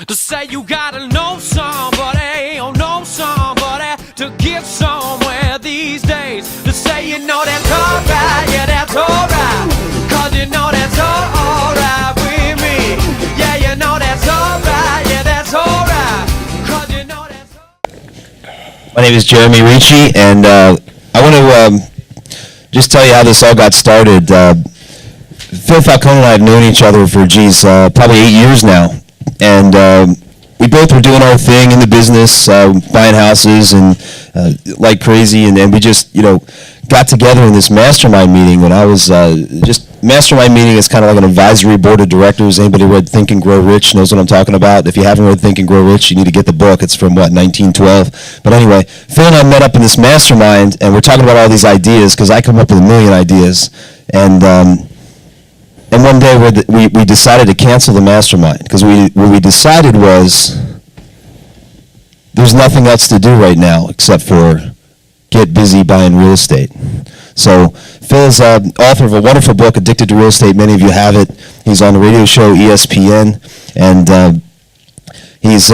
To say you gotta know somebody, or know somebody to get somewhere these days. To say you know that's alright, yeah that's alright, cause you know that's alright with me. Yeah, you know that's alright, yeah that's alright, cause you know that's alright. My name is Jeremy Ricci, and I want to just tell you how this all got started. Phil Falcone and I have known each other for, probably 8 years now. And we both were doing our thing in the business, buying houses and like crazy. And we just, got together in this mastermind meeting when I was mastermind meeting is kind of like an advisory board of directors. Anybody read Think and Grow Rich knows what I'm talking about. If you haven't read Think and Grow Rich, you need to get the book. It's from, 1912. But anyway, Phil and I met up in this mastermind, and we're talking about all these ideas because I come up with a million ideas. And one day we decided to cancel the mastermind because what we decided was there's nothing else to do right now except for get busy buying real estate. So Phil is author of a wonderful book, Addicted to Real Estate. Many of you have it. He's on the radio show ESPN, and he's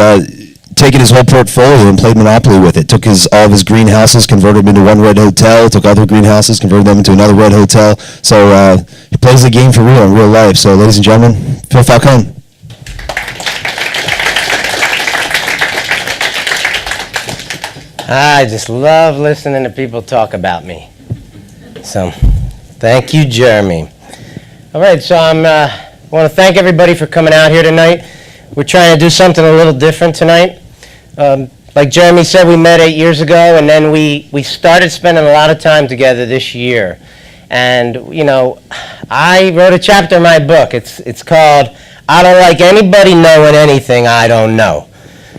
taken his whole portfolio and played Monopoly with it. Took all of his greenhouses, converted them into one red hotel, took other greenhouses, converted them into another red hotel. So he plays the game for real in real life. So ladies and gentlemen, Phil Falcone. I just love listening to people talk about me. So thank you, Jeremy. All right, so I want to thank everybody for coming out here tonight. We're trying to do something a little different tonight. Like Jeremy said, we met 8 years ago, and then we started spending a lot of time together this year. And, I wrote a chapter in my book. It's called, I Don't Like Anybody Knowing Anything I Don't Know.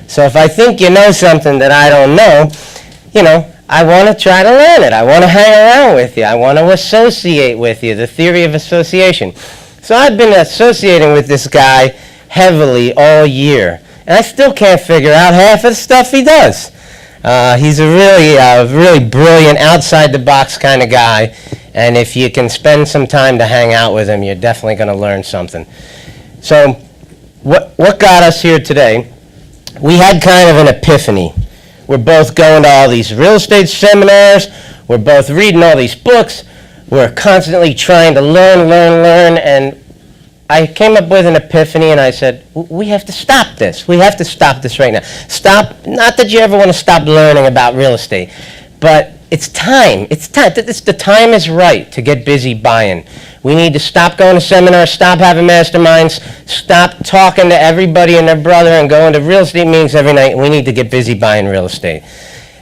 So if I think you know something that I don't know, I want to try to learn it. I want to hang around with you. I want to associate with you, the theory of association. So I've been associating with this guy heavily all year. And I still can't figure out half of the stuff he does. He's a really brilliant, outside-the-box kind of guy. And if you can spend some time to hang out with him, you're definitely going to learn something. So what got us here today, we had kind of an epiphany. We're both going to all these real estate seminars. We're both reading all these books. We're constantly trying to learn. And I came up with an epiphany, and I said, we have to stop this. We have to stop this right now. Stop, not that you ever want to stop learning about real estate, but it's time. The time is right to get busy buying. We need to stop going to seminars, stop having masterminds, stop talking to everybody and their brother and going to real estate meetings every night. We need to get busy buying real estate.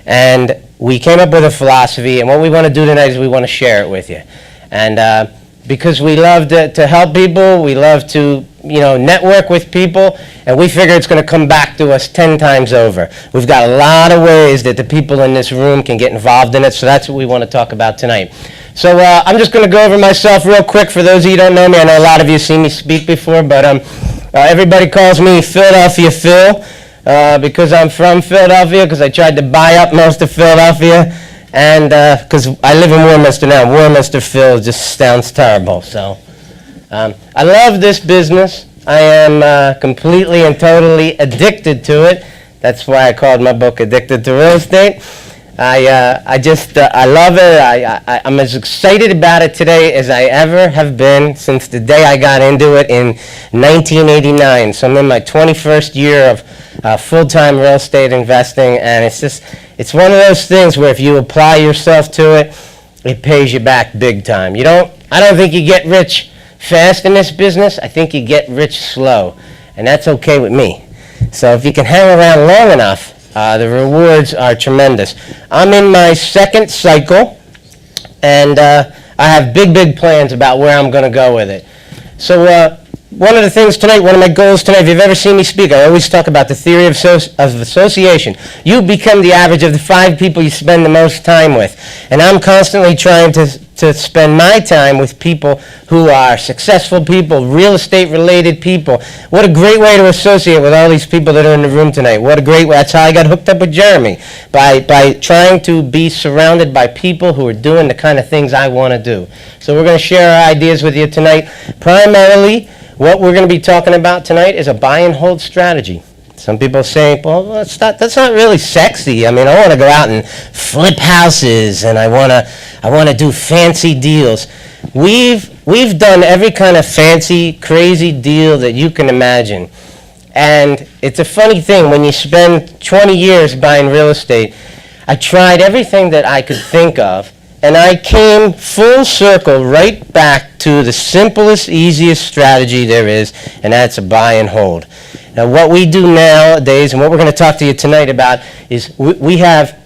And we came up with a philosophy, and what we want to do tonight is we want to share it with you. And because we love to help people, we love to network with people, and we figure it's going to come back to us 10 times over. We've got a lot of ways that the people in this room can get involved in it, so that's what we want to talk about tonight. So I'm just going to go over myself real quick. For those of you who don't know me, I know a lot of you have seen me speak before, but everybody calls me Philadelphia Phil because I'm from Philadelphia, because I tried to buy up most of Philadelphia. And because I live in Warminster now, Warminster Phil just sounds terrible. So I love this business. I am completely and totally addicted to it. That's why I called my book Addicted to Real Estate. I love it. I'm as excited about it today as I ever have been since the day I got into it in 1989. So I'm in my 21st year of full-time real estate investing, and it's one of those things where if you apply yourself to it, it pays you back big time. I don't think you get rich fast in this business. I think you get rich slow, and that's okay with me. So if you can hang around long enough, the rewards are tremendous. I'm in my second cycle, and I have big plans about where I'm going to go with it. So one of the things tonight, one of my goals tonight, if you've ever seen me speak, I always talk about the theory of association. You become the average of the 5 people you spend the most time with. And I'm constantly trying to spend my time with people who are successful people, real estate related people. What a great way to associate with all these people that are in the room tonight. What a great way. That's how I got hooked up with Jeremy, by trying to be surrounded by people who are doing the kind of things I want to do. So we're going to share our ideas with you tonight. Primarily, what we're going to be talking about tonight is a buy and hold strategy. Some people say, well, that's not really sexy. I mean, I want to go out and flip houses, and I want to do fancy deals. We've done every kind of fancy, crazy deal that you can imagine. And it's a funny thing, when you spend 20 years buying real estate, I tried everything that I could think of, and I came full circle right back to the simplest, easiest strategy there is, and that's a buy and hold. Now, what we do nowadays, and what we're going to talk to you tonight about, is we have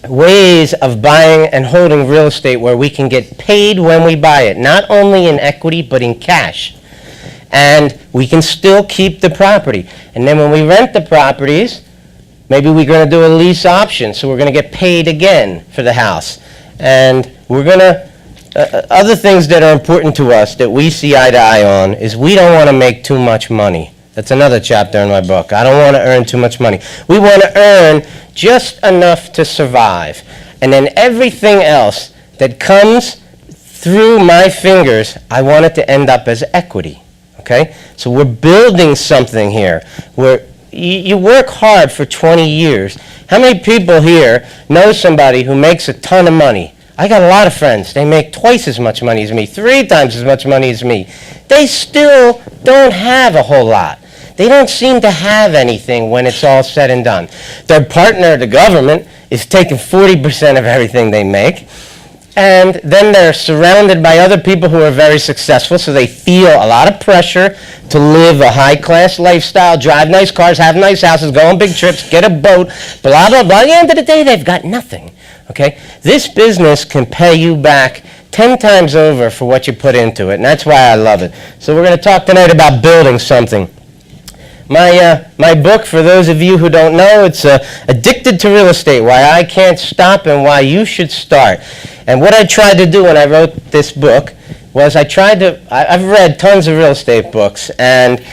ways of buying and holding real estate where we can get paid when we buy it, not only in equity, but in cash. And we can still keep the property. And then when we rent the properties, maybe we're going to do a lease option, so we're going to get paid again for the house. And we're going to, other things that are important to us that we see eye to eye on is we don't want to make too much money. That's another chapter in my book. I don't want to earn too much money. We want to earn just enough to survive. And then everything else that comes through my fingers, I want it to end up as equity. Okay? So we're building something here. You work hard for 20 years. How many people here know somebody who makes a ton of money? I got a lot of friends. They make twice as much money as me, 3 times as much money as me. They still don't have a whole lot. They don't seem to have anything when it's all said and done. Their partner, the government, is taking 40% of everything they make. And then they're surrounded by other people who are very successful, so they feel a lot of pressure to live a high-class lifestyle, drive nice cars, have nice houses, go on big trips, get a boat, blah, blah, blah. At the end of the day, they've got nothing, okay? This business can pay you back 10 times over for what you put into it, and that's why I love it. So we're going to talk tonight about building something. My book, for those of you who don't know, it's Addicted to Real Estate, Why I Can't Stop and Why You Should Start. And what I tried to do when I wrote this book was I've read tons of real estate books, and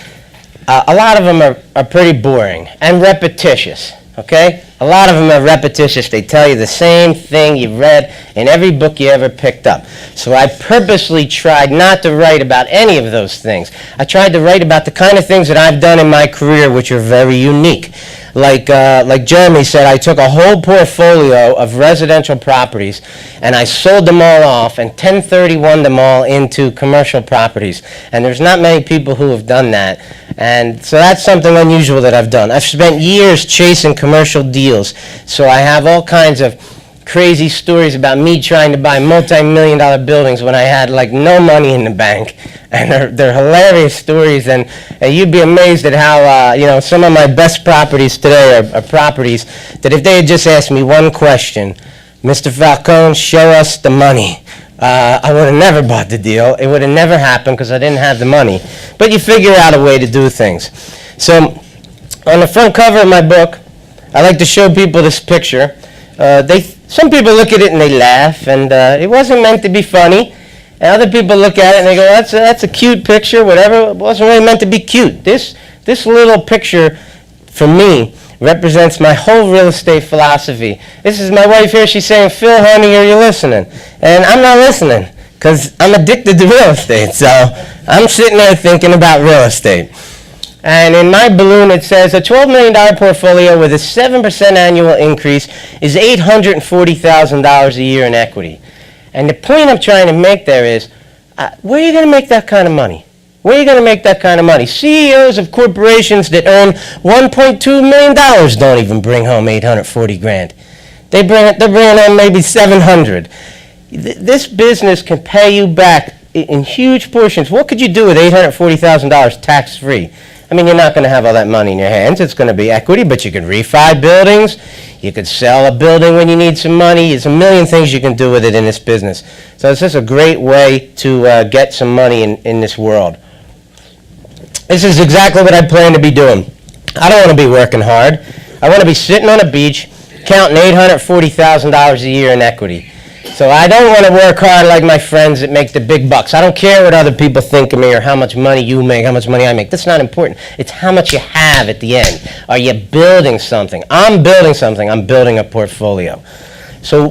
a lot of them are pretty boring and repetitious, okay? A lot of them are repetitious. They tell you the same thing you've read in every book you ever picked up. So I purposely tried not to write about any of those things. I tried to write about the kind of things that I've done in my career which are very unique. Like Jeremy said, I took a whole portfolio of residential properties and I sold them all off and 1031 them all into commercial properties. And there's not many people who have done that. And so that's something unusual that I've done. I've spent years chasing commercial deals, so I have all kinds of crazy stories about me trying to buy multi-million-dollar buildings when I had like no money in the bank. And they're hilarious stories, and you'd be amazed at how some of my best properties today are properties that if they had just asked me one question, Mr. Falcone, show us the money, I would have never bought the deal. It would have never happened because I didn't have the money. But you figure out a way to do things. So on the front cover of my book, I like to show people this picture. Some people look at it and they laugh, and it wasn't meant to be funny. And other people look at it and they go, that's a cute picture, whatever. It wasn't really meant to be cute. This little picture, for me, represents my whole real estate philosophy. This is my wife here. She's saying, Phil, honey, are you listening? And I'm not listening because I'm addicted to real estate. So I'm sitting there thinking about real estate. And in my balloon, it says, a $12 million portfolio with a 7% annual increase is $840,000 a year in equity. And the point I'm trying to make there is, where are you going to make that kind of money? Where are you going to make that kind of money? CEOs of corporations that earn $1.2 million don't even bring home $840,000. They're bringing home maybe $700,000. This business can pay you back in huge portions. What could you do with $840,000 tax-free? I mean, you're not going to have all that money in your hands. It's going to be equity, but you could refi buildings. You could sell a building when you need some money. There's a million things you can do with it in this business. So it's just a great way to get some money in this world. This is exactly what I plan to be doing. I don't want to be working hard. I want to be sitting on a beach counting $840,000 a year in equity. So I don't want to work hard like my friends that make the big bucks. I don't care what other people think of me or how much money you make, how much money I make. That's not important. It's how much you have at the end. Are you building something? I'm building something. I'm building a portfolio. So